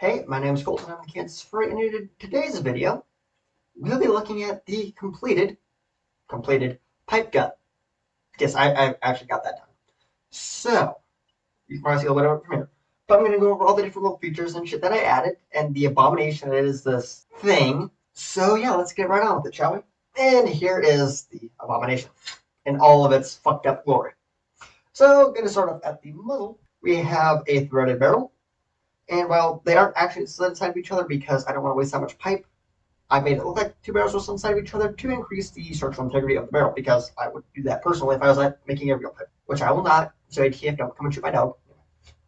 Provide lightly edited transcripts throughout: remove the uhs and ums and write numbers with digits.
Hey, my name is Colton. I'm Kansas Free, and in today's video, we'll be looking at the completed pipe gun. Yes, I actually got that done. So, you can probably see a little bit of it from here. But I'm going to go over all the different little features and shit that I added, and the abomination that is this thing. So yeah, let's get right on with it, shall we? And here is the abomination in all of its fucked up glory. So, going to start off at the muzzle. We have a threaded barrel. And while they aren't actually slid inside of each other because I don't want to waste that much pipe, I made it look like two barrels were slid inside of each other to increase the structural integrity of the barrel, because I would do that personally if I was making a real pipe, which I will not. So ATF, don't come and shoot my dog.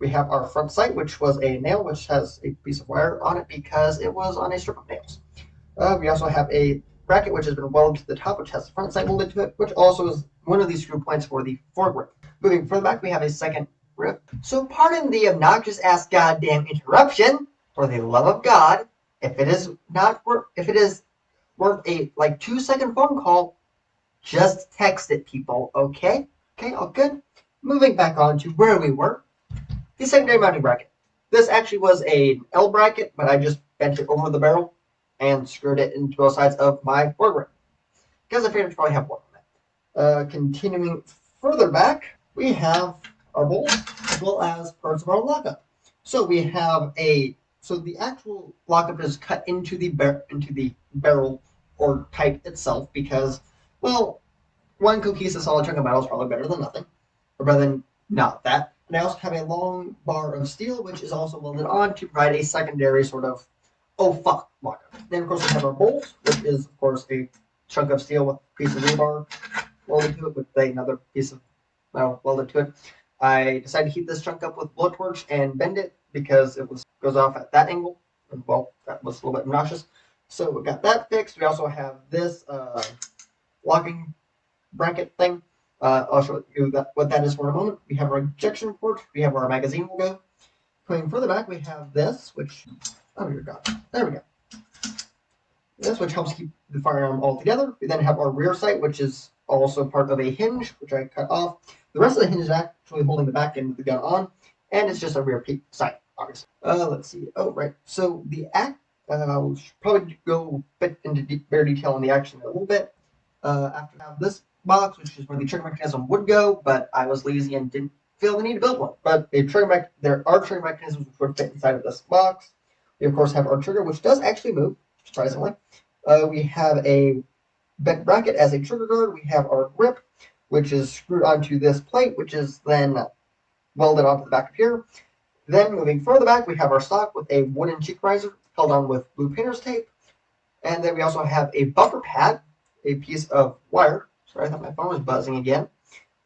We have our front sight, which was a nail, which has a piece of wire on it because it was on a strip of nails. We also have a bracket, which has been welded to the top, which has the front sight molded to it, which also is one of these screw points for the foregrip. Moving further back, we have a second grip. So pardon the obnoxious ass goddamn interruption. For the love of God, if it is worth a 2-second phone call, just text it, people. Okay, all good. Moving back on to where we were, the secondary mounting bracket. This actually was an L bracket, but I just bent it over the barrel and screwed it into both sides of my foregrip, because I figured I'd probably have one on that. Continuing further back, we have our bolt as well as parts of our lockup. So we have the actual lockup is cut into the barrel or pipe itself because, well, one cohesive solid chunk of metal is probably better than nothing, or better than not that. And I also have a long bar of steel, which is also welded on to provide a secondary sort of lockup. Then of course we have our bolt, which is of course a chunk of steel with a piece of rebar welded to it with another piece of metal welded to it. I decided to heat this chunk up with blowtorch and bend it because it goes off at that angle, and well, that was a little bit obnoxious. So we got that fixed. We also have this locking bracket thing. I'll show you what that is for a moment. We have our ejection port. We have our magazine will go. Going further back, we have this, which, oh dear God, there we go. This, which helps keep the firearm all together. We then have our rear sight, which is also part of a hinge, which I cut off. The rest of the hinge is actually holding the back end of the gun on, and it's just a rear sight, obviously. Let's see. Oh, right. So the we'll probably go a bit into better detail on the action in a little bit. After I have this box, which is where the trigger mechanism would go, but I was lazy and didn't feel the need to build one. But there are trigger mechanisms which would fit inside of this box. We of course have our trigger, which does actually move, surprisingly. We have a bent bracket as a trigger guard. We have our grip, which is screwed onto this plate, which is then welded onto the back of here. Then moving further back, we have our stock with a wooden cheek riser held on with blue painter's tape. And then we also have a bumper pad, a piece of wire. Sorry, I thought my phone was buzzing again.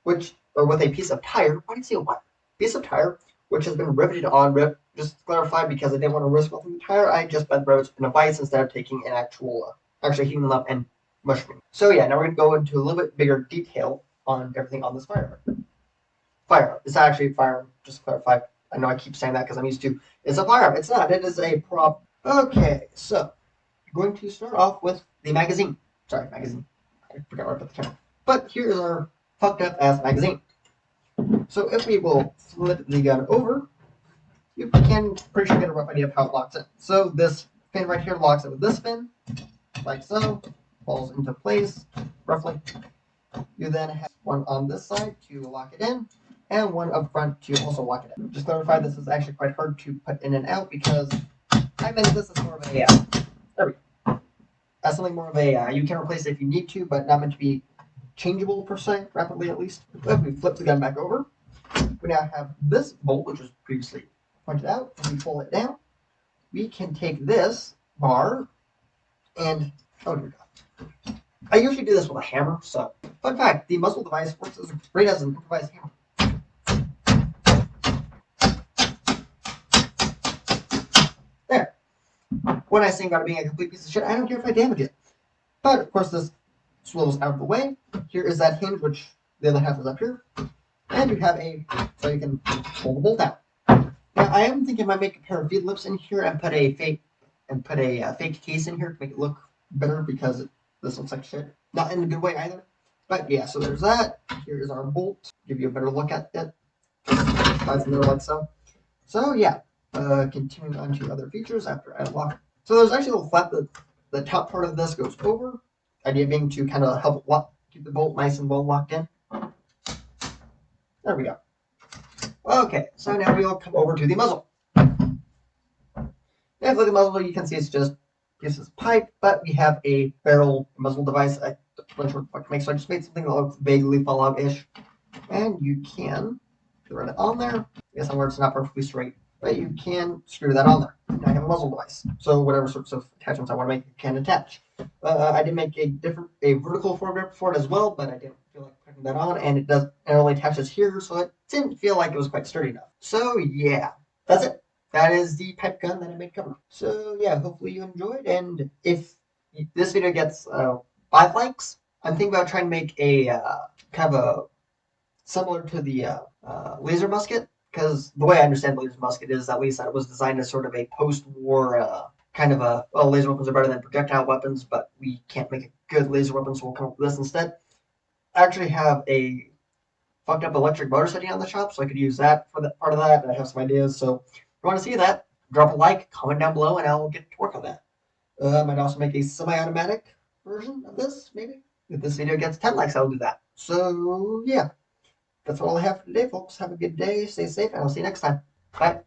With a piece of tire. Why did I say a wire? Piece of tire, which has been riveted on. Just to clarify, because I didn't want to risk melting the tire, I just bent rivets in a vise instead of taking an actually heating them up and mushrooming. So yeah, now we're going to go into a little bit bigger detail on everything on this firearm. It's not actually a firearm, just to clarify. I know I keep saying that because I'm used to, it's a firearm. It's not. It is a prop. Okay, so I'm going to start off with the magazine. Sorry, magazine. I forgot where I put the camera. But here is our fucked up ass magazine. So if we will flip the gun over, you can pretty sure get a rough idea of how it locks in. So this pin right here locks it with this pin, like so, falls into place roughly. You then have one on this side to lock it in, and one up front to also lock it in. Just clarify, this is actually quite hard to put in and out because I meant this is more of a, there we go. That's something more of a, you can replace it if you need to, but not meant to be changeable per se, rapidly at least. If we flip the gun back over, we now have this bolt, which was previously pointed out. If we pull it down, we can take this bar and, oh dear God. I usually do this with a hammer, so fun fact, the muzzle device works as great as an improvised hammer. There. When I say about it being a complete piece of shit, I don't care if I damage it. But of course this swivels out of the way. Here is that hinge, which the other half is up here. And you have so you can pull the bolt out. Now I am thinking I might make a pair of feed lips in here and put a fake case in here to make it look better because this looks like shit. Not in a good way either. But yeah, so there's that. Here is our bolt. Give you a better look at it. Slides in there like so. So yeah, Continuing on to other features after I lock. So there's actually a little flap that the top part of this goes over. Idea being to kind of help keep the bolt nice and well locked in. There we go. Okay, so now we'll come over to the muzzle. And for the muzzle, you can see it's just pieces of pipe, but we have a barrel muzzle device. I don't know what the fuck to make, so I just made something that looks vaguely Fallout-ish. And you can thread it on there. Yes, I'm where it's not perfectly straight, but you can screw that on there. Now I have a muzzle device, so whatever sorts of attachments I want to make, it can attach. I did make a vertical foregrip for it as well, but I didn't feel like putting that on, and it only attaches here, so it didn't feel like it was quite sturdy enough. So yeah, that's it. That is the pipe gun that I made cover. So yeah, hopefully you enjoyed, and if this video gets 5 likes, I'm thinking about trying to make a kind of a similar to the laser musket, because the way I understand the laser musket is at least that it was designed as sort of a post-war kind of a, well, laser weapons are better than projectile weapons, but we can't make a good laser weapon, so we'll come up with this instead. I actually have a fucked up electric motor sitting on the shop, so I could use that for that part of that, and I have some ideas. So if you want to see that, drop a like, comment down below, and I'll get to work on that. I might also make a semi-automatic version of this, maybe. If this video gets 10 likes, I'll do that. So yeah, that's all I have for today, folks. Have a good day, stay safe, and I'll see you next time. Bye.